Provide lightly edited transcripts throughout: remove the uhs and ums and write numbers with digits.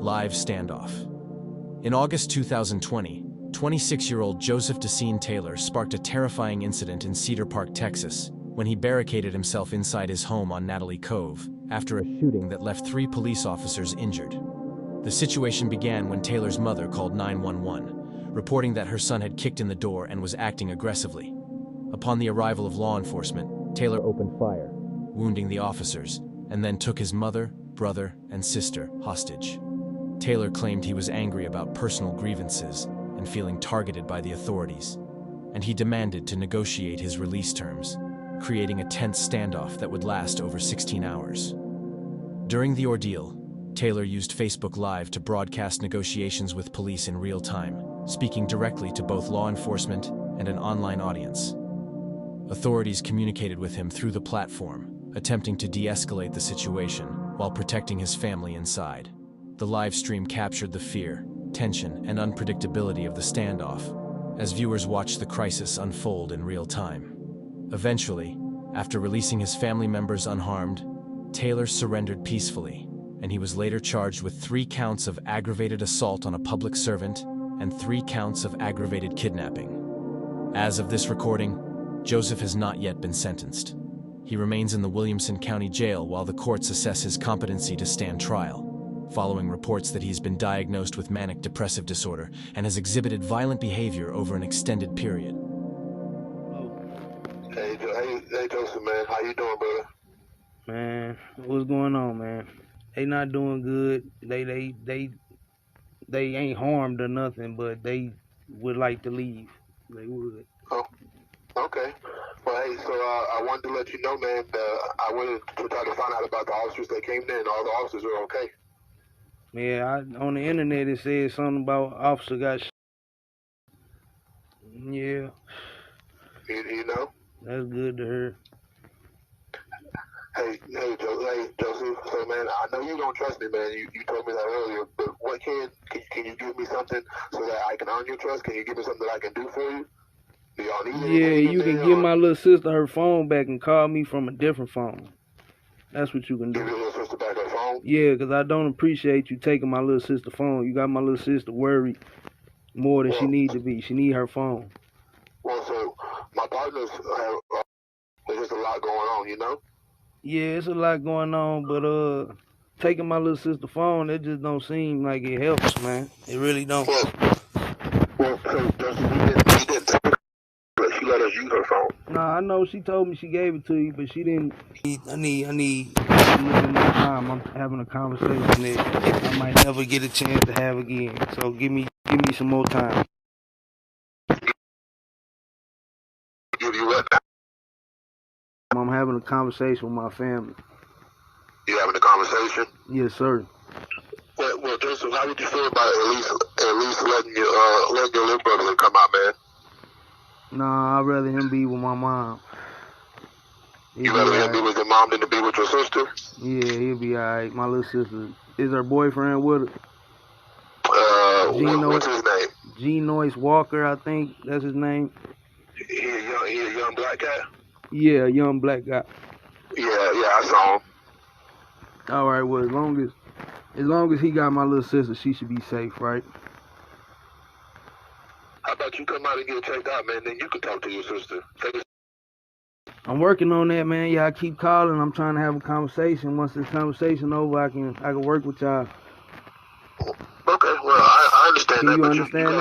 Live standoff. In August 2020, 26-year-old Joseph Decine Taylor sparked a terrifying incident in Cedar Park, Texas, when he barricaded himself inside his home on Natalie Cove after a shooting that left 3 police officers injured. The situation began when Taylor's mother called 911, reporting that her son had kicked in the door and was acting aggressively. Upon the arrival of law enforcement, Taylor opened fire, wounding the officers, and then took his mother, brother, and sister hostage. Taylor claimed he was angry about personal grievances and feeling targeted by the authorities, and he demanded to negotiate his release terms, creating a tense standoff that would last over 16 hours. During the ordeal, Taylor used Facebook Live to broadcast negotiations with police in real time, speaking directly to both law enforcement and an online audience. Authorities communicated with him through the platform, attempting to de-escalate the situation while protecting his family inside. The live stream captured the fear, tension, and unpredictability of the standoff as viewers watched the crisis unfold in real time. Eventually, after releasing his family members unharmed, Taylor surrendered peacefully, and he was later charged with 3 counts of aggravated assault on a public servant and 3 counts of aggravated kidnapping. As of this recording, Joseph has not yet been sentenced. He remains in the Williamson County Jail while the courts assess his competency to stand trial, following reports that he's been diagnosed with manic depressive disorder and has exhibited violent behavior over an extended period. Hey, Joseph, man, how you doing, brother? Man, what's going on, man? They not doing good. They ain't harmed or nothing, but they would like to leave. They would. Oh, okay. Well, hey, so I wanted to let you know, man, I wanted to try to find out about the officers that came there, and all the officers are okay. Yeah, on the internet it said something about officer got shot. Yeah. You know? That's good to hear. Hey, Joseph. So, man, I know you don't trust me, man. You told me that earlier. But what can you give me something so that I can earn your trust? Can you give me something that I can do for you? Do y'all need Yeah, you can give my little sister her phone back and call me from a different phone. That's what you can do. Give your little sister back her phone? Yeah, because I don't appreciate you taking my little sister's phone. You got my little sister worried more than she need to be. She need her phone. Well, so my partners have there's just a lot going on, you know? Yeah, it's a lot going on, but taking my little sister's phone, it just don't seem like it helps, man. It really don't. Well, so Joseph, we didn't take her, but she let us use her phone. Nah, I know she told me she gave it to you, but she didn't. I need a little bit more time. I'm having a conversation that I might never get a chance to have again. So give me some more time. Give you what now? I'm having a conversation with my family. You having a conversation? Yes, sir. Well, Joseph, how would you feel about at least letting your little brother come out, man? Nah, I'd rather him be with my mom. You rather him be with your mom than to be with your sister? Yeah, he'll be alright. My little sister is her boyfriend with her. What's his name? Genoise Walker, I think that's his name. He a young black guy? Yeah, a young black guy. Yeah, I saw him. All right, well, as long as he got my little sister, she should be safe, right? How about you come out and get checked out, man? Then you can talk to your sister. I'm working on that, man. Yeah, I keep calling. I'm trying to have a conversation. Once this conversation over, I can work with y'all. Okay, well, I understand can that. You but understand you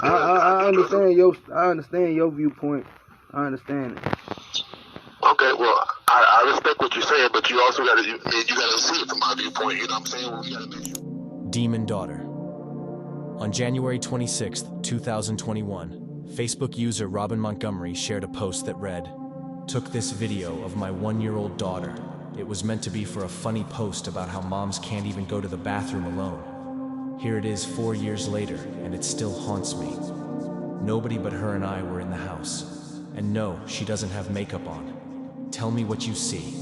that? I understand your viewpoint. I understand it. Okay, well, I respect what you're saying, but you also gotta see it from my viewpoint. You know what I'm saying? Well, we gotta make sure. Demon Daughter. On January 26, 2021, Facebook user Robin Montgomery shared a post that read, "Took this video of my 1-year-old daughter. It was meant to be for a funny post about how moms can't even go to the bathroom alone. Here it is 4 years later, and it still haunts me. Nobody but her and I were in the house. And no, she doesn't have makeup on. Tell me what you see."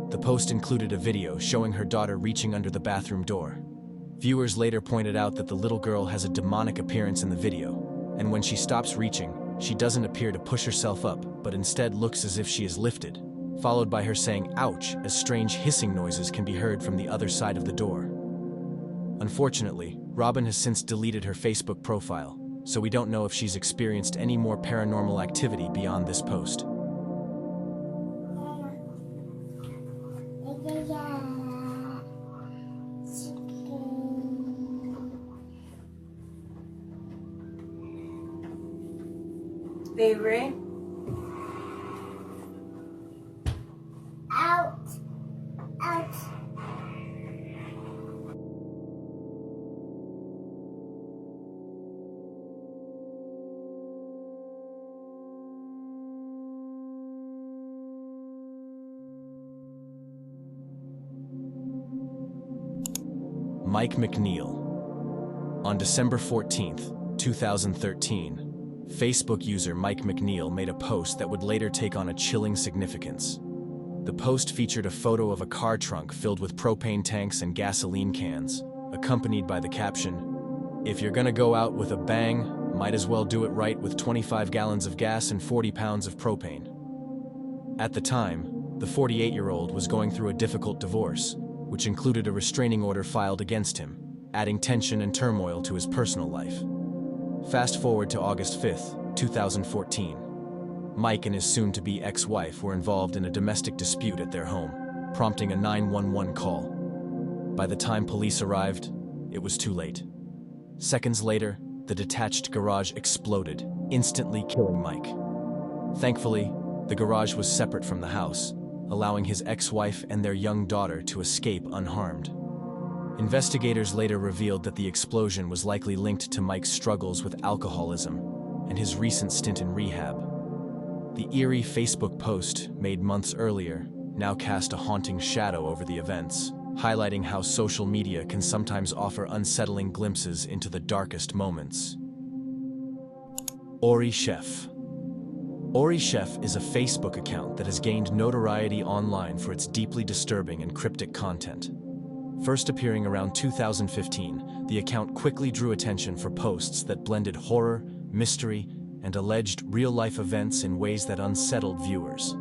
The post included a video showing her daughter reaching under the bathroom door. Viewers later pointed out that the little girl has a demonic appearance in the video, and when she stops reaching, she doesn't appear to push herself up, but instead looks as if she is lifted, followed by her saying "ouch" as strange hissing noises can be heard from the other side of the door. Unfortunately, Robin has since deleted her Facebook profile, so we don't know if she's experienced any more paranormal activity beyond this post. Favorite? Out. Out. Mike McNeil. On December 14th, 2013, Facebook user Mike McNeil made a post that would later take on a chilling significance. The post featured a photo of a car trunk filled with propane tanks and gasoline cans, accompanied by the caption, "If you're gonna go out with a bang, might as well do it right with 25 gallons of gas and 40 pounds of propane." At the time, the 48-year-old was going through a difficult divorce, which included a restraining order filed against him, adding tension and turmoil to his personal life. Fast forward to August 5th, 2014. Mike and his soon-to-be ex-wife were involved in a domestic dispute at their home, prompting a 911 call. By the time police arrived, it was too late. Seconds later, the detached garage exploded, instantly killing Mike. Thankfully, the garage was separate from the house, allowing his ex-wife and their young daughter to escape unharmed. Investigators later revealed that the explosion was likely linked to Mike's struggles with alcoholism and his recent stint in rehab. The eerie Facebook post, made months earlier, now cast a haunting shadow over the events, highlighting how social media can sometimes offer unsettling glimpses into the darkest moments. Ori Chef. Ori Chef is a Facebook account that has gained notoriety online for its deeply disturbing and cryptic content. First appearing around 2015, the account quickly drew attention for posts that blended horror, mystery, and alleged real-life events in ways that unsettled viewers.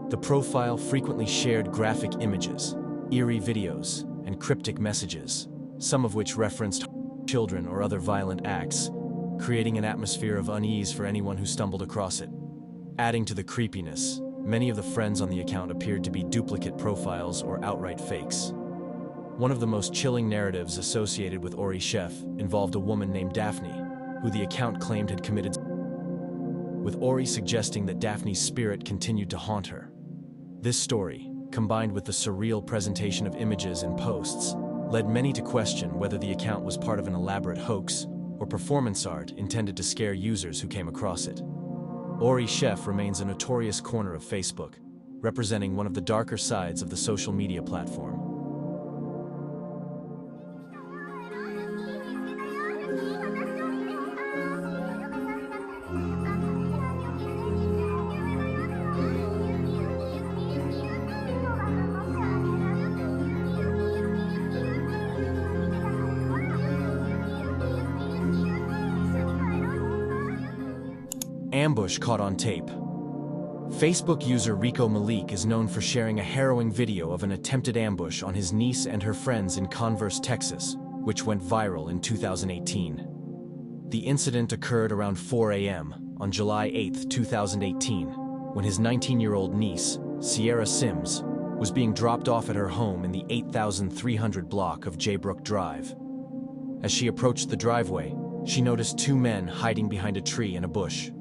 The profile frequently shared graphic images, eerie videos, and cryptic messages, some of which referenced children or other violent acts, creating an atmosphere of unease for anyone who stumbled across it. Adding to the creepiness, many of the friends on the account appeared to be duplicate profiles or outright fakes. One of the most chilling narratives associated with Ori Chef involved a woman named Daphne, who the account claimed had committed, with Ori suggesting that Daphne's spirit continued to haunt her. This story, combined with the surreal presentation of images and posts, led many to question whether the account was part of an elaborate hoax or performance art intended to scare users who came across it. Ori Chef remains a notorious corner of Facebook, representing one of the darker sides of the social media platform. Ambush caught on tape. Facebook user Rico Malik is known for sharing a harrowing video of an attempted ambush on his niece and her friends in Converse, Texas, which went viral in 2018. The incident occurred around 4 a.m. on July 8, 2018, when his 19-year-old niece, Sierra Sims, was being dropped off at her home in the 8,300 block of Jaybrook Drive. As she approached the driveway, she noticed two men hiding behind a tree and a bush.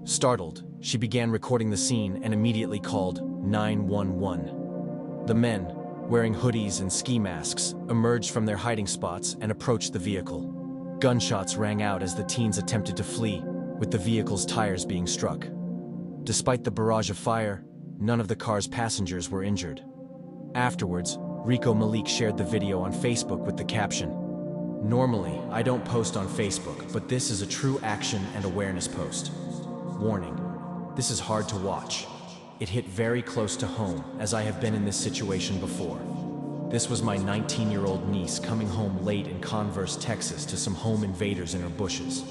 Startled, she began recording the scene and immediately called 911. The men, wearing hoodies and ski masks, emerged from their hiding spots and approached the vehicle. Gunshots rang out as the teens attempted to flee, with the vehicle's tires being struck. Despite the barrage of fire, none of the car's passengers were injured. Afterwards, Rico Malik shared the video on Facebook with the caption, "Normally, I don't post on Facebook, but this is a true action and awareness post. Warning, this is hard to watch. It hit very close to home, as I have been in this situation before. This was my 19-year-old niece coming home late in Converse, Texas to some home invaders in her bushes.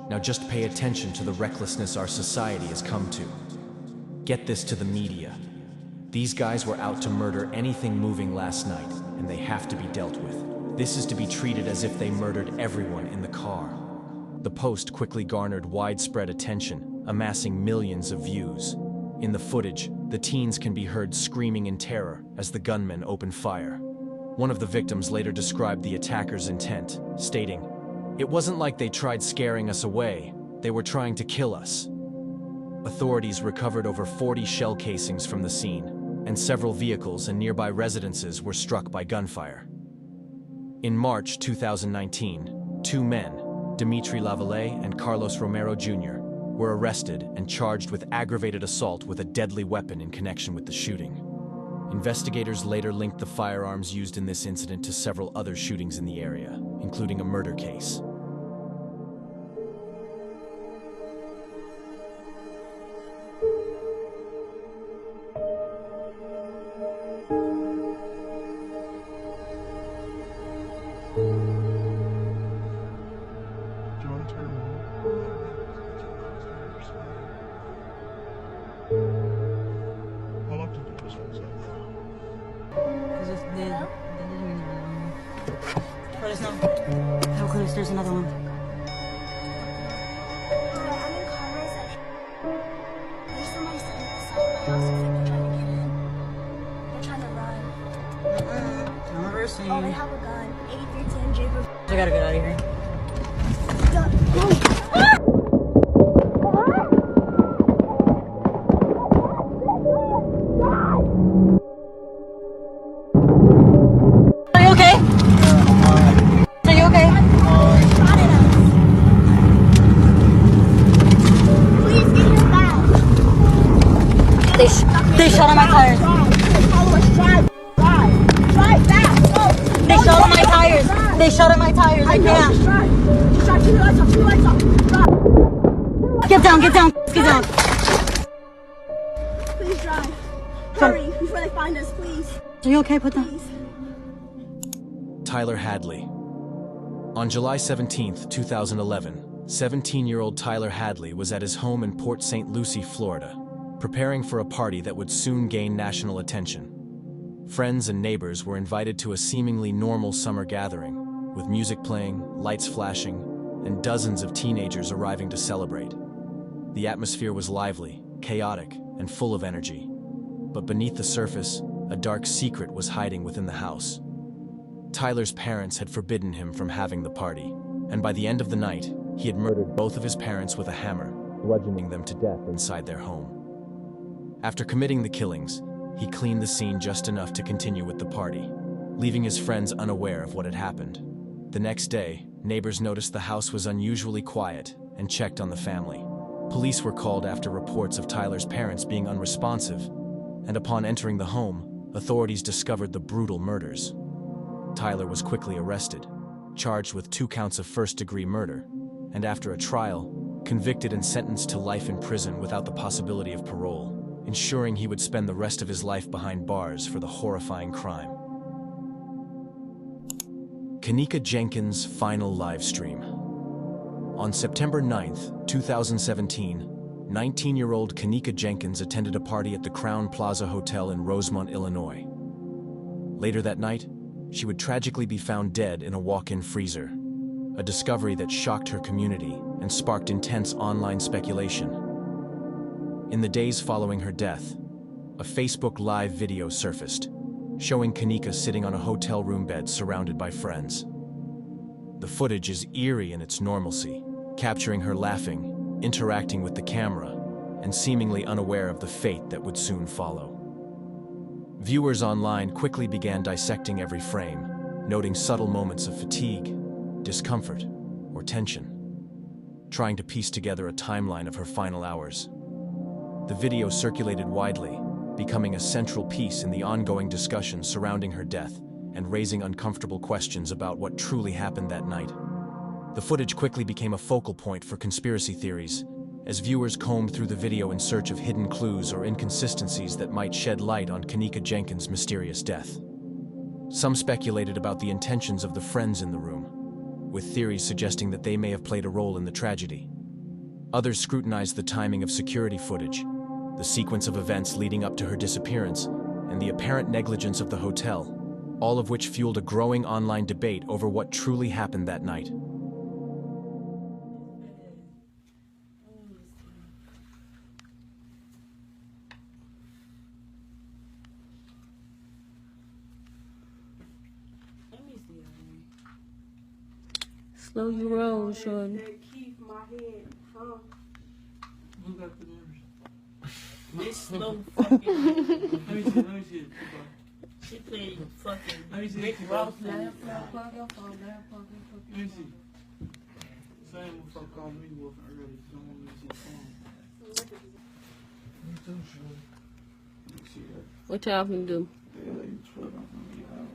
Now just pay attention to the recklessness our society has come to. Get this to the media. These guys were out to murder anything moving last night, and they have to be dealt with." This is to be treated as if they murdered everyone in the car. The post quickly garnered widespread attention, amassing millions of views. In the footage, the teens can be heard screaming in terror as the gunmen open fire. One of the victims later described the attackers' intent, stating, "It wasn't like they tried scaring us away, they were trying to kill us." Authorities recovered over 40 shell casings from the scene, and several vehicles and nearby residences were struck by gunfire. In March 2019, two men, Dimitri Lavallee and Carlos Romero Jr., were arrested and charged with aggravated assault with a deadly weapon in connection with the shooting. Investigators later linked the firearms used in this incident to several other shootings in the area, including a murder case. How close? There's another one. I'm in Commerce and there's somebody sitting beside my house. It's like they're trying to get in. They're trying to run. I'm reversing. Oh, they have a gun. 8310 Jacob. I gotta get out of here. Are you okay? Are you okay? Please get your back. They shot on my tires. Drive fast. They shot on my tires. They shot on my tires. I can't. Drive. Keep your lights off. Keep your lights off. Drive. Get down. Get down. Get down. Please drive. Hurry before they find us, please. Are you okay? Put down. Please. Tyler Hadley. On July 17, 2011, 17-year-old Tyler Hadley was at his home in Port St. Lucie, Florida, preparing for a party that would soon gain national attention. Friends and neighbors were invited to a seemingly normal summer gathering, with music playing, lights flashing, and dozens of teenagers arriving to celebrate. The atmosphere was lively, chaotic, and full of energy. But beneath the surface, a dark secret was hiding within the house. Tyler's parents had forbidden him from having the party, and by the end of the night, he had murdered both of his parents with a hammer, bludgeoning them to death inside their home. After committing the killings, he cleaned the scene just enough to continue with the party, leaving his friends unaware of what had happened. The next day, neighbors noticed the house was unusually quiet and checked on the family. Police were called after reports of Tyler's parents being unresponsive, and upon entering the home, authorities discovered the brutal murders. Tyler was quickly arrested, charged with 2 counts of first-degree murder, and after a trial, convicted and sentenced to life in prison without the possibility of parole, ensuring he would spend the rest of his life behind bars for the horrifying crime. Kenneka Jenkins' final live stream. On September 9, 2017, 19-year-old Kenneka Jenkins attended a party at the Crown Plaza Hotel in Rosemont, Illinois. Later that night, she would tragically be found dead in a walk-in freezer, a discovery that shocked her community and sparked intense online speculation. In the days following her death, a Facebook Live video surfaced, showing Kenneka sitting on a hotel room bed surrounded by friends. The footage is eerie in its normalcy, capturing her laughing, interacting with the camera, and seemingly unaware of the fate that would soon follow. Viewers online quickly began dissecting every frame, noting subtle moments of fatigue, discomfort, or tension, trying to piece together a timeline of her final hours. The video circulated widely, becoming a central piece in the ongoing discussion surrounding her death and raising uncomfortable questions about what truly happened that night. The footage quickly became a focal point for conspiracy theories, as viewers combed through the video in search of hidden clues or inconsistencies that might shed light on Kenneka Jenkins' mysterious death. Some speculated about the intentions of the friends in the room, with theories suggesting that they may have played a role in the tragedy. Others scrutinized the timing of security footage, the sequence of events leading up to her disappearance, and the apparent negligence of the hotel, all of which fueled a growing online debate over what truly happened that night. Slow your roll, shorty. Keep my head, huh? Look at the mirror. This slow fucking. Let me see. She played fucking Let me see. Rick Ross. Let me see. Same will fuck on me walking early. Don't want me to see the phone. Me too, sure. You see that? What y'all finna do? Yeah, you trip. I'm gonna be out.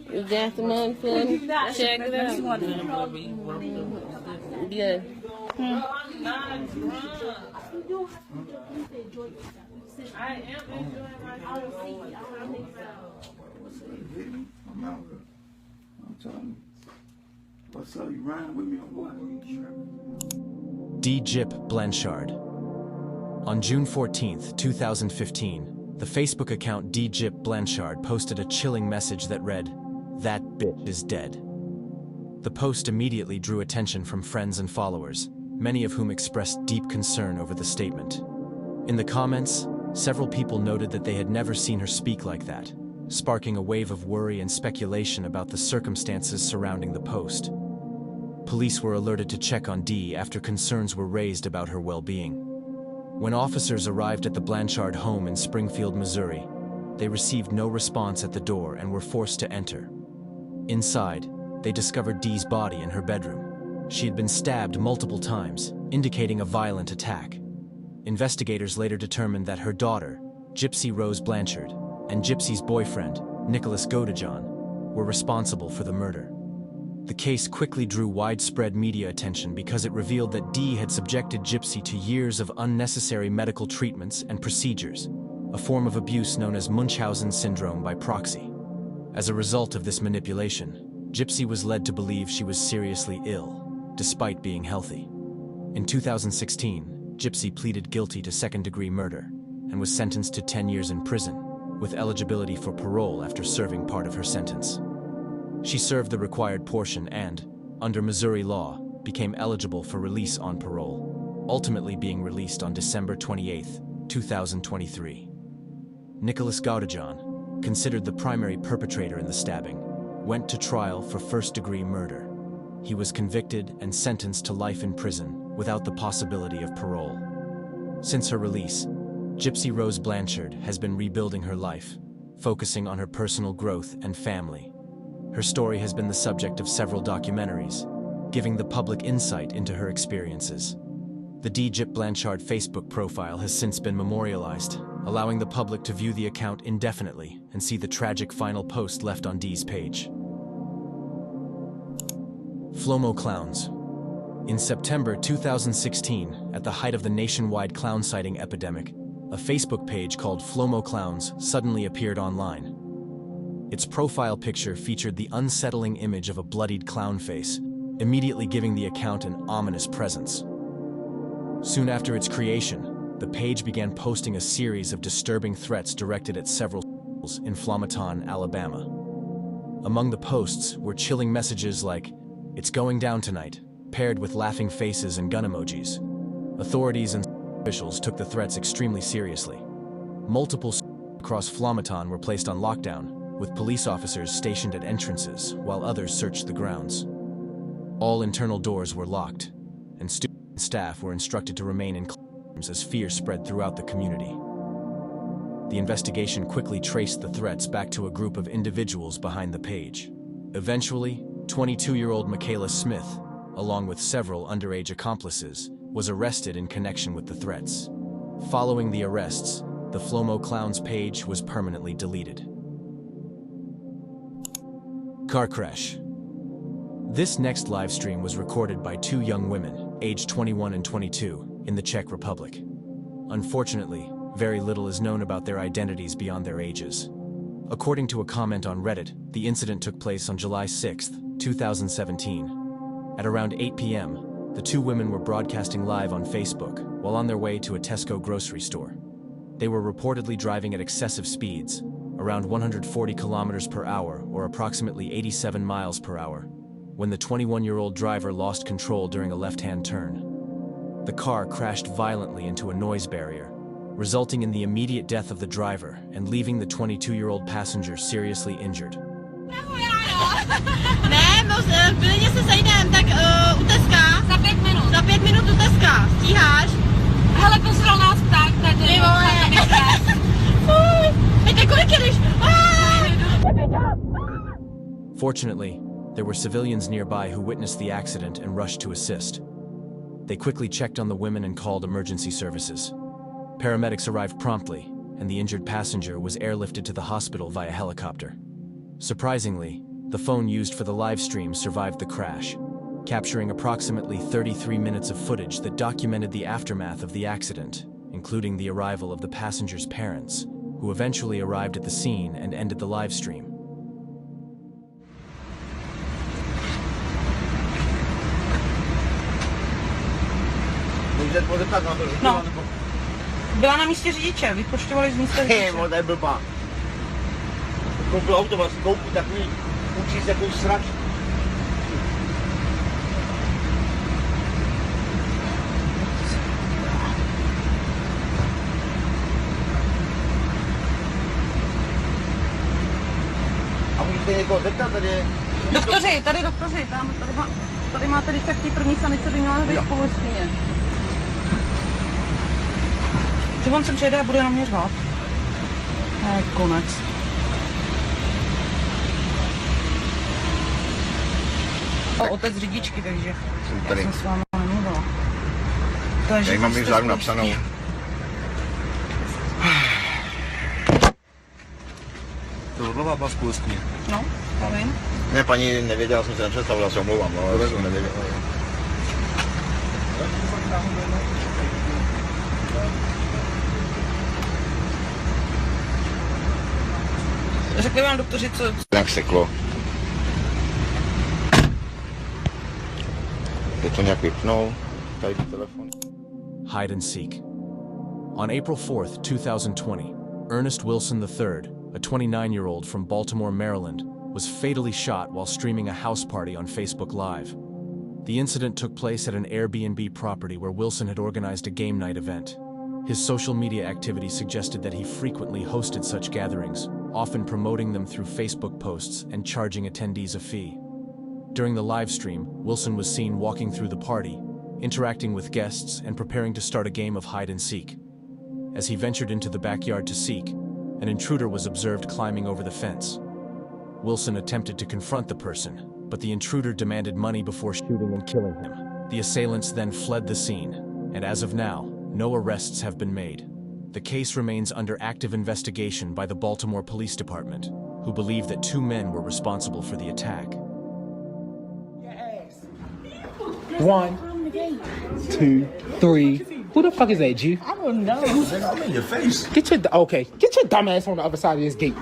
You got the money for me? Check it out. Yeah. I am enjoying my I'm out here. I'm telling you. What's up? You riding with me or what? D. Jip Blanchard. On June 14th, 2015, the Facebook account D. Jip Blanchard posted a chilling message that read, "That bitch is dead." The post immediately drew attention from friends and followers, many of whom expressed deep concern over the statement. In the comments, several people noted that they had never seen her speak like that, sparking a wave of worry and speculation about the circumstances surrounding the post. Police were alerted to check on Dee after concerns were raised about her well-being. When officers arrived at the Blanchard home in Springfield, Missouri, they received no response at the door and were forced to enter. Inside, they discovered Dee's body in her bedroom. She had been stabbed multiple times, indicating a violent attack. Investigators later determined that her daughter, Gypsy Rose Blanchard, and Gypsy's boyfriend, Nicholas Godejohn, were responsible for the murder. The case quickly drew widespread media attention because it revealed that Dee had subjected Gypsy to years of unnecessary medical treatments and procedures, a form of abuse known as Munchausen syndrome by proxy. As a result of this manipulation, Gypsy was led to believe she was seriously ill, despite being healthy. In 2016, Gypsy pleaded guilty to second-degree murder and was sentenced to 10 years in prison, with eligibility for parole after serving part of her sentence. She served the required portion and, under Missouri law, became eligible for release on parole, ultimately being released on December 28, 2023. Nicholas Godejohn, considered the primary perpetrator in the stabbing, went to trial for first-degree murder. He was convicted and sentenced to life in prison without the possibility of parole. Since her release, Gypsy Rose Blanchard has been rebuilding her life, focusing on her personal growth and family. Her story has been the subject of several documentaries, giving the public insight into her experiences. The D. Jip Blanchard Facebook profile has since been memorialized, allowing the public to view the account indefinitely and see the tragic final post left on Dee's page. Flomo Clowns. In September 2016, at the height of the nationwide clown sighting epidemic, a Facebook page called Flomo Clowns suddenly appeared online. Its profile picture featured the unsettling image of a bloodied clown face, immediately giving the account an ominous presence. Soon after its creation, the page began posting a series of disturbing threats directed at several schools in Flomaton, Alabama. Among the posts were chilling messages like, "It's going down tonight," paired with laughing faces and gun emojis. Authorities and officials took the threats extremely seriously. Multiple schools across Flomaton were placed on lockdown, with police officers stationed at entrances while others searched the grounds. All internal doors were locked, and students and staff were instructed to remain in classrooms as fear spread throughout the community. The investigation quickly traced the threats back to a group of individuals behind the page. Eventually, 22-year-old Michaela Smith, along with several underage accomplices, was arrested in connection with the threats. Following the arrests, the Flomo Clowns page was permanently deleted. Car crash. This next live stream was recorded by two young women, aged 21 and 22, in the Czech Republic. Unfortunately, very little is known about their identities beyond their ages. According to a comment on Reddit, the incident took place on July 6, 2017. At around 8 p.m., The two women were broadcasting live on Facebook while on their way to a Tesco grocery store. They were reportedly driving at excessive speeds, around 140 kilometers per hour or approximately 87 miles per hour, when the 21-year-old driver lost control during a left-hand turn. The car crashed violently into a noise barrier, resulting in the immediate death of the driver and leaving the 22-year-old passenger seriously injured. Ne, klidně se sejdem, tak u Teska. Za 5 minut. Za 5 minut u Teska. Stíháš? Hele, pozval nás pták tady. Ty vole. Hejte, kolik jedeš? Fortunately, there were civilians nearby who witnessed the accident and rushed to assist. They quickly checked on the women and called emergency services. Paramedics arrived promptly, and the injured passenger was airlifted to the hospital via helicopter. Surprisingly, the phone used for the live stream survived the crash, capturing approximately 33 minutes of footage that documented the aftermath of the accident, including the arrival of the passenger's parents, who eventually arrived at the scene and ended the live stream. No. Byla na místě řidiče, vypošťovali z místa řidiče. To je blbá. Koupil auto, vlastně koupil takový, učí se takovou srač. A můžete někoho zeptat, tady je... Doktoři, tady tady máte defektní první sanice, by měla být povoleně. Že on sem přijede a bude na mě řvát. Konec. Otec řidičky, takže já jsem s vámi nemluvila. Takže já mám mi vzadu napsanou. To odlová byla zkouskně. No, já vím. Ne, paní nevěděla, jsem se nepředstavil, já se omlouvám, ale já jsem nevěděla. Řekli vám doktoři, co... Jak seklo. Je to nějak vypnou, tady telefon. Hide and seek. On April 4th, 2020, Ernest Wilson III, a 29-year-old from Baltimore, Maryland, was fatally shot while streaming a house party on Facebook Live. The incident took place at an Airbnb property where Wilson had organized a game night event. His social media activity suggested that he frequently hosted such gatherings, often promoting them through Facebook posts and charging attendees a fee. During the live stream, Wilson was seen walking through the party, interacting with guests and preparing to start a game of hide and seek. As he ventured into the backyard to seek, an intruder was observed climbing over the fence. Wilson attempted to confront the person, but the intruder demanded money before shooting and killing him. The assailants then fled the scene, and as of now, no arrests have been made. The case remains under active investigation by the Baltimore Police Department, who believe that 2 men were responsible for the attack. 1, 2, 3. Who the fuck is that, G? I don't know. I'm in your face. Get your dumb ass on the other side of this gate.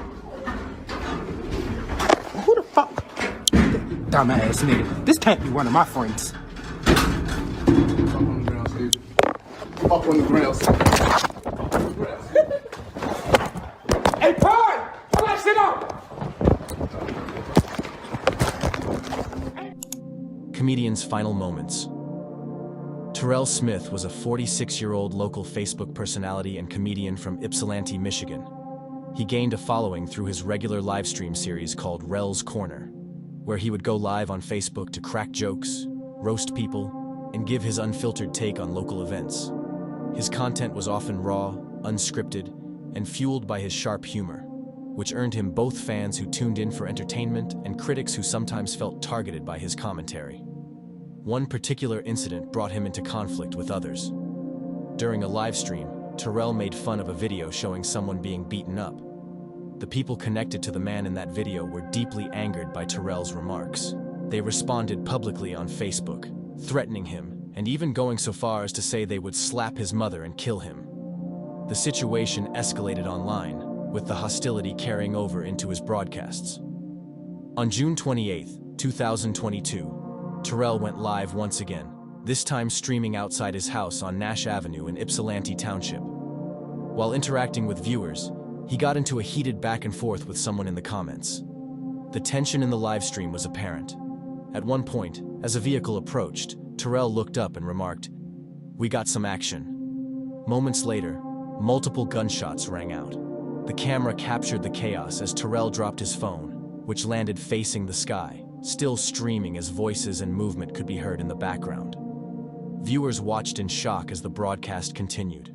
Who the fuck? Dumb ass nigga. This can't be one of my friends. Up on the ground, Steve. Up on the ground. Hey, Pud! Pull that shit up! Comedian's final moments. Terrell Smith was a 46-year-old local Facebook personality and comedian from Ypsilanti, Michigan. He gained a following through his regular live stream series called Rel's Corner, where he would go live on Facebook to crack jokes, roast people, and give his unfiltered take on local events. His content was often raw, unscripted, and fueled by his sharp humor, which earned him both fans who tuned in for entertainment and critics who sometimes felt targeted by his commentary. One particular incident brought him into conflict with others. During a live stream, Terrell made fun of a video showing someone being beaten up. The people connected to the man in that video were deeply angered by Terrell's remarks. They responded publicly on Facebook, threatening him, and even going so far as to say they would slap his mother and kill him. The situation escalated online, with the hostility carrying over into his broadcasts. On June 28, 2022, Terrell went live once again, this time streaming outside his house on Nash Avenue in Ypsilanti Township. While interacting with viewers, he got into a heated back and forth with someone in the comments. The tension in the live stream was apparent. At one point, as a vehicle approached, Terrell looked up and remarked, "We got some action." Moments later, multiple gunshots rang out. The camera captured the chaos as Terrell dropped his phone, which landed facing the sky, still streaming as voices and movement could be heard in the background. Viewers watched in shock as the broadcast continued.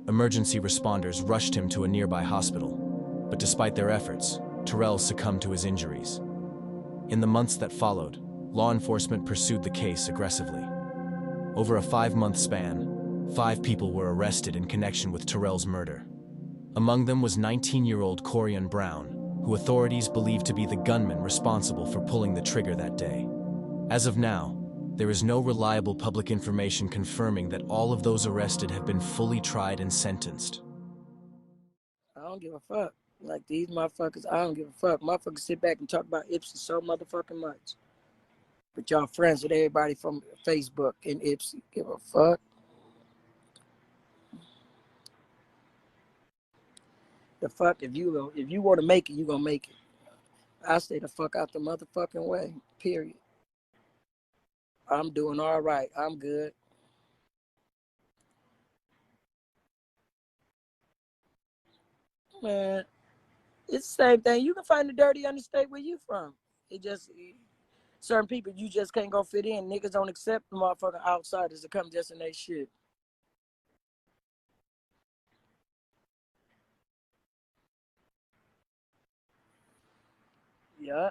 Emergency responders rushed him to a nearby hospital, but despite their efforts, Terrell succumbed to his injuries. In the months that followed, law enforcement pursued the case aggressively. Over a 5-month span, 5 people were arrested in connection with Terrell's murder. Among them was 19-year-old Corian Brown, who authorities believe to be the gunman responsible for pulling the trigger that day. As of now, there is no reliable public information confirming that all of those arrested have been fully tried and sentenced. I don't give a fuck. Like these motherfuckers, I don't give a fuck. Motherfuckers sit back and talk about Ipsy so motherfucking much. But y'all friends with everybody from Facebook and Ipsy. Give a fuck. The fuck, if you want to make it, you gonna make it. I stay the fuck out the motherfucking way, period. I'm doing all right. I'm good. Man, it's the same thing. You can find the dirty on the state where you from. Certain people, you just can't go fit in. Niggas don't accept the motherfucking outsiders to come just in their shit. Yeah.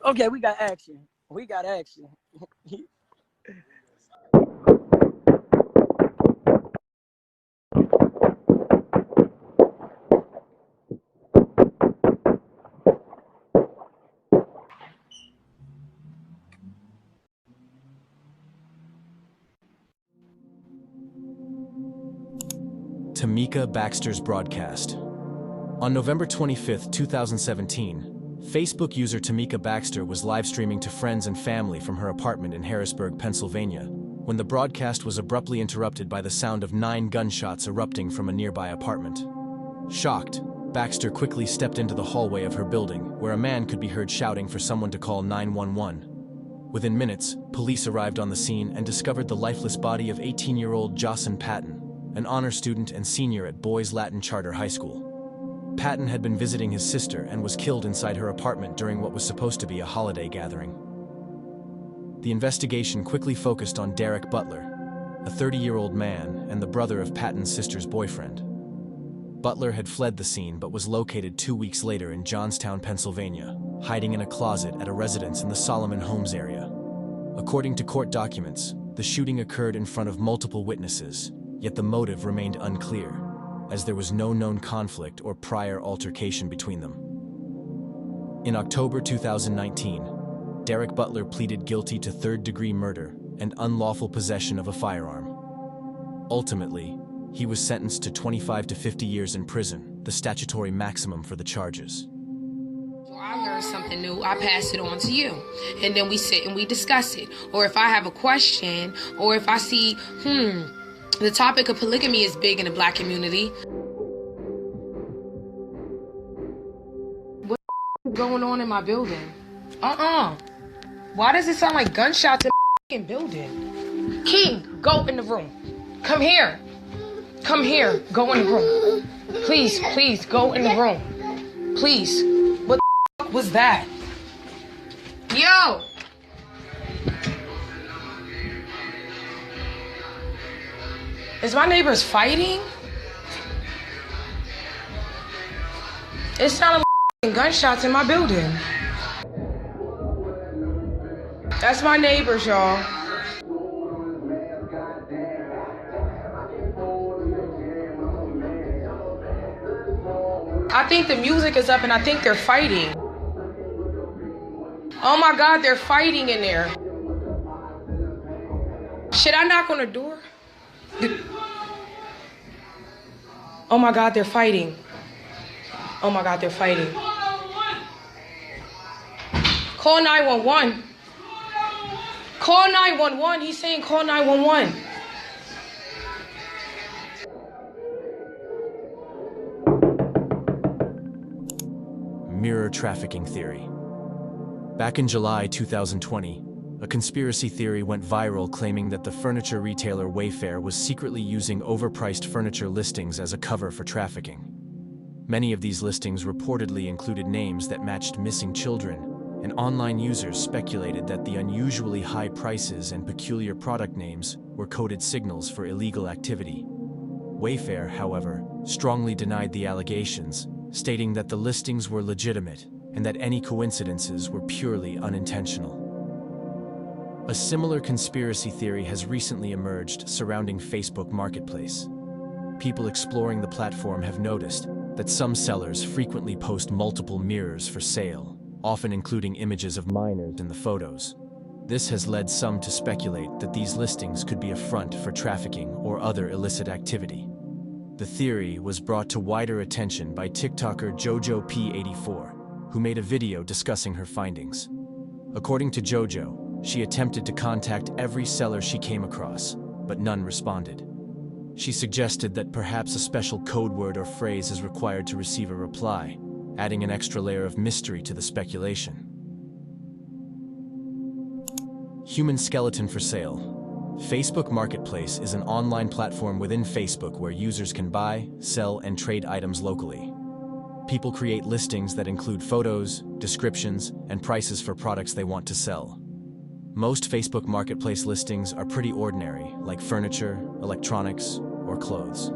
Okay, we got action. We got action. Tamika Baxter's broadcast. On November 25, 2017, Facebook user Tamika Baxter was live streaming to friends and family from her apartment in Harrisburg, Pennsylvania, when the broadcast was abruptly interrupted by the sound of 9 gunshots erupting from a nearby apartment. Shocked, Baxter quickly stepped into the hallway of her building, where a man could be heard shouting for someone to call 911. Within minutes, police arrived on the scene and discovered the lifeless body of 18-year-old Jocelyn Patton, an honor student and senior at Boys Latin Charter High School. Patton had been visiting his sister and was killed inside her apartment during what was supposed to be a holiday gathering. The investigation quickly focused on Derek Butler, a 30-year-old man and the brother of Patton's sister's boyfriend. Butler had fled the scene but was located 2 weeks later in Johnstown, Pennsylvania, hiding in a closet at a residence in the Solomon Homes area. According to court documents, the shooting occurred in front of multiple witnesses, yet the motive remained unclear, as there was no known conflict or prior altercation between them. In October 2019, Derek Butler pleaded guilty to third-degree murder and unlawful possession of a firearm. Ultimately, he was sentenced to 25 to 50 years in prison, the statutory maximum for the charges. So I learn something new, I pass it on to you. And then we sit and we discuss it. Or if I have a question, or if I see, the topic of polygamy is big in the Black community. What is going on in my building? Why does it sound like gunshots in the building? King, go in the room. Come here. Come here. Go in the room. Please, please, go in the room. Please. What the was that? Yo! Is my neighbors fighting? It sounded like gunshots in my building. That's my neighbors, y'all. I think the music is up and I think they're fighting. Oh my God, they're fighting in there. Should I knock on the door? Oh my God, they're fighting. Oh my God, they're fighting. Call 911. Call 911. He's saying call 911. Mirror trafficking theory. Back in July 2020, a conspiracy theory went viral claiming that the furniture retailer Wayfair was secretly using overpriced furniture listings as a cover for trafficking. Many of these listings reportedly included names that matched missing children, and online users speculated that the unusually high prices and peculiar product names were coded signals for illegal activity. Wayfair, however, strongly denied the allegations, stating that the listings were legitimate and that any coincidences were purely unintentional. A similar conspiracy theory has recently emerged surrounding Facebook Marketplace. People exploring the platform have noticed that some sellers frequently post multiple mirrors for sale, often including images of minors in the photos. This has led some to speculate that these listings could be a front for trafficking or other illicit activity. The theory was brought to wider attention by TikToker JoJoP84, who made a video discussing her findings. According to JoJo, she attempted to contact every seller she came across, but none responded. She suggested that perhaps a special code word or phrase is required to receive a reply, adding an extra layer of mystery to the speculation. Human skeleton for sale. Facebook Marketplace is an online platform within Facebook where users can buy, sell, and trade items locally. People create listings that include photos, descriptions, and prices for products they want to sell. Most Facebook Marketplace listings are pretty ordinary, like furniture, electronics, or clothes.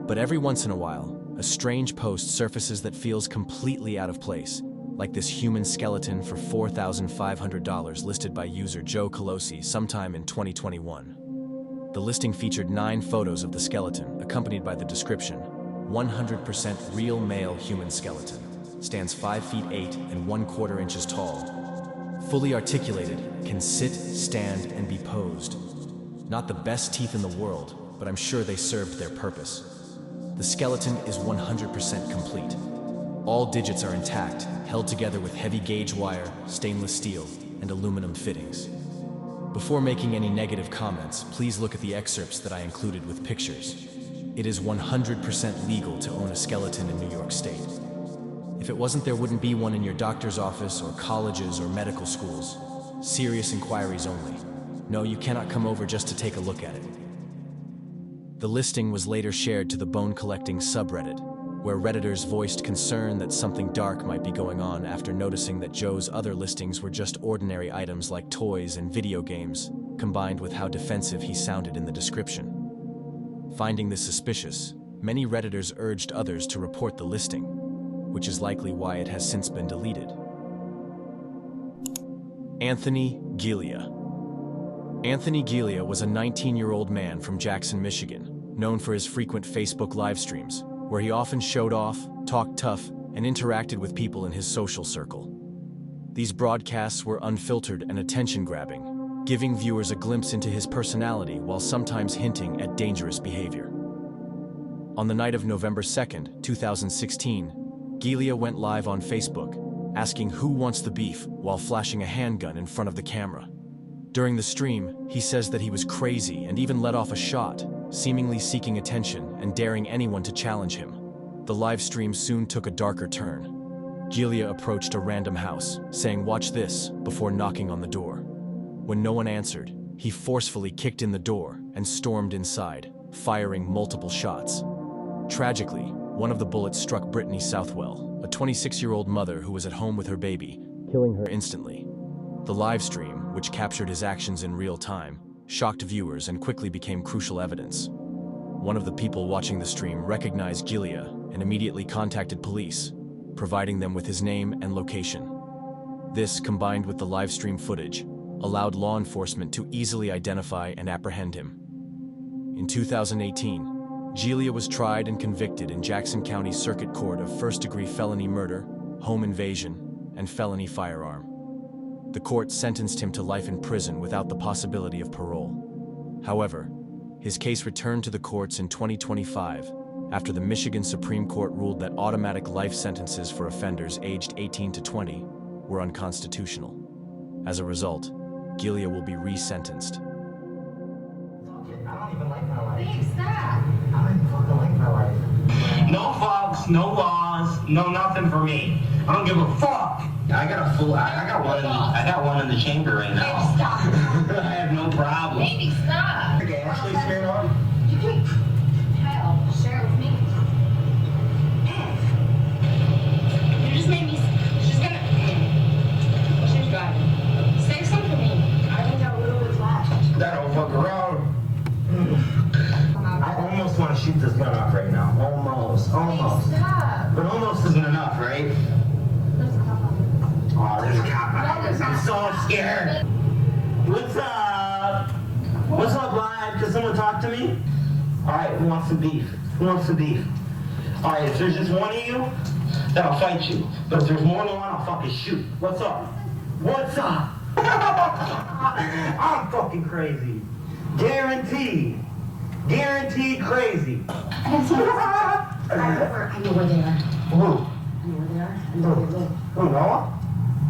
But every once in a while, a strange post surfaces that feels completely out of place, like this human skeleton for $4,500 listed by user Joe Colosi sometime in 2021. The listing featured 9 photos of the skeleton, accompanied by the description, 100% real male human skeleton, stands 5 feet 8 and 1/4 inches tall, fully articulated, can sit, stand, and be posed. Not the best teeth in the world, but I'm sure they served their purpose. The skeleton is 100% complete. All digits are intact, held together with heavy gauge wire, stainless steel, and aluminum fittings. Before making any negative comments, please look at the excerpts that I included with pictures. It is 100% legal to own a skeleton in New York State. If it wasn't, there wouldn't be one in your doctor's office or colleges or medical schools. Serious inquiries only. No, you cannot come over just to take a look at it. The listing was later shared to the bone collecting subreddit, where Redditors voiced concern that something dark might be going on after noticing that Joe's other listings were just ordinary items like toys and video games, combined with how defensive he sounded in the description. Finding this suspicious, many Redditors urged others to report the listing, which is likely why it has since been deleted. Anthony Gilia. Anthony Gilia was a 19-year-old man from Jackson, Michigan, known for his frequent Facebook live streams, where he often showed off, talked tough, and interacted with people in his social circle. These broadcasts were unfiltered and attention-grabbing, giving viewers a glimpse into his personality while sometimes hinting at dangerous behavior. On the night of November 2nd, 2016, Gilia went live on Facebook, asking who wants the beef while flashing a handgun in front of the camera. During the stream, he says that he was crazy and even let off a shot, seemingly seeking attention and daring anyone to challenge him. The live stream soon took a darker turn. Gilia approached a random house, saying, "Watch this," before knocking on the door. When no one answered, he forcefully kicked in the door and stormed inside, firing multiple shots. Tragically, one of the bullets struck Brittany Southwell, a 26-year-old mother who was at home with her baby, killing her instantly. The live stream, which captured his actions in real time, shocked viewers and quickly became crucial evidence. One of the people watching the stream recognized Gilia and immediately contacted police, providing them with his name and location. This, combined with the live stream footage, allowed law enforcement to easily identify and apprehend him. In 2018, Gilia was tried and convicted in Jackson County Circuit Court of first-degree felony murder, home invasion, and felony firearm. The court sentenced him to life in prison without the possibility of parole. However, his case returned to the courts in 2025 after the Michigan Supreme Court ruled that automatic life sentences for offenders aged 18 to 20 were unconstitutional. As a result, Gilia will be resentenced. I don't even like my life. Stop! I don't even fucking like my life. No fucks, no laws, no nothing for me. I don't give a fuck. I got one in the chamber right now. Baby, stop. I have no problem. Baby, stop. Okay, Ashley, stand up. Hell, share it with me. You just made me. She's gonna. She's driving. Say something to me. I only got a little bit left. That don't fuck around. I almost want to shoot this gun off right now. Almost. Stop. But almost isn't enough, right? There's a cop on it. Oh, there's a cop out. I'm so scared. What's up? What's up, live? Can someone talk to me? All right, who wants some beef? Who wants some beef? All right, if there's just one of you, then I'll fight you. But if there's more than one, I'll fucking shoot. What's up? What's up? I'm fucking crazy. Guaranteed. Guaranteed crazy. I know where they are. Who? I know where they are. I know where they live. Who, Noah?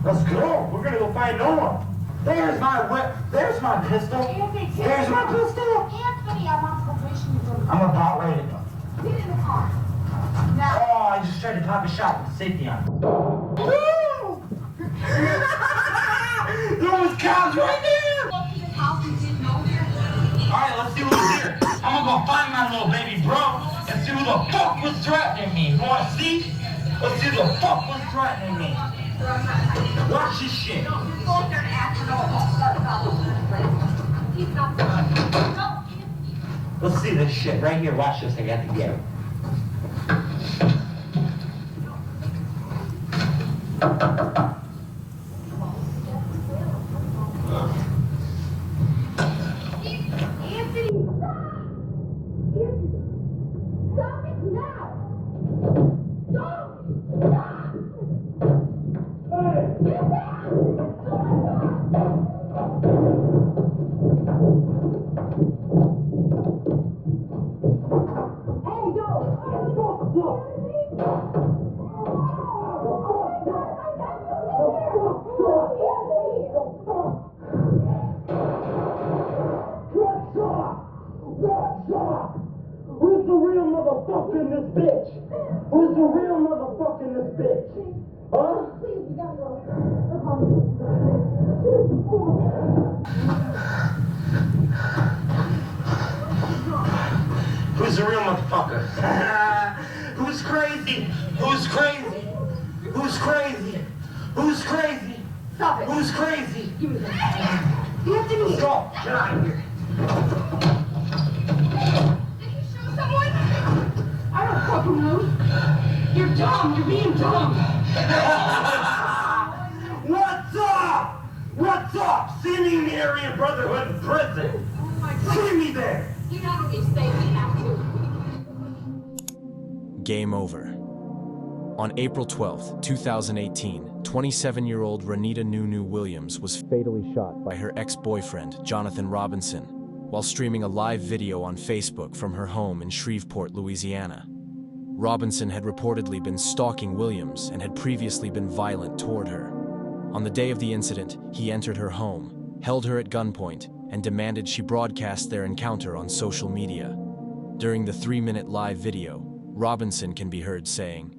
Let's go. We're gonna go find Noah. There's my whip. There's my pistol. There's my pistol. Anthony, I want confirmation from. I'm about ready to go. Get in the car. Now. Oh, I just tried to pop a shot with the safety on. Woo! There was cops right there! Alright, let's see who's here. I'm gonna go find my little baby bro and see who the fuck was threatening me. You wanna see? Let's see who the fuck was threatening me. Watch this shit. Let's see this shit right here. Watch this. I got to get it. Who's the real motherfucker in this bitch? Who's the real motherfucker in this bitch? Huh? Please, we gotta go. Who's the real motherfucker? Who's crazy? Who's crazy? Who's crazy? Who's crazy? Stop it. Who's crazy? Give me that. You have to Let's go. Get out of here. Did you shoot someone? I don't fucking know. You're dumb. You're being dumb. What's up? What's up? See me in the Aryan Brotherhood in prison. Oh my God. See me there. You not only say we have to. Game over. On April 12, 2018, 27-year-old Renita Nunu Williams was fatally shot by her ex-boyfriend, Jonathan Robinson, while streaming a live video on Facebook from her home in Shreveport, Louisiana. Robinson had reportedly been stalking Williams and had previously been violent toward her. On the day of the incident, he entered her home, held her at gunpoint, and demanded she broadcast their encounter on social media. During the 3-minute live video, Robinson can be heard saying,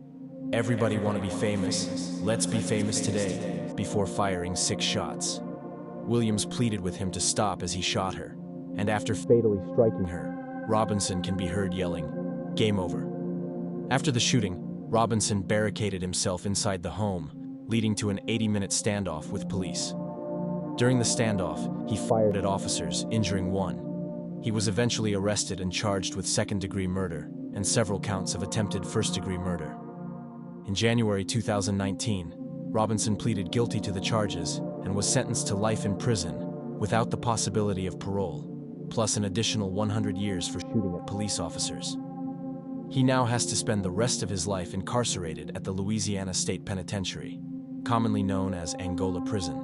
"Everybody want to be famous. Let's be famous today," before firing 6 shots. Williams pleaded with him to stop as he shot her, and after fatally striking her, Robinson can be heard yelling, "Game over." After the shooting, Robinson barricaded himself inside the home, leading to an 80-minute standoff with police. During the standoff, he fired at officers, injuring 1. He was eventually arrested and charged with second-degree murder and several counts of attempted first-degree murder. In January 2019, Robinson pleaded guilty to the charges and was sentenced to life in prison without the possibility of parole, plus an additional 100 years for shooting at police officers. He now has to spend the rest of his life incarcerated at the Louisiana State Penitentiary, commonly known as Angola Prison.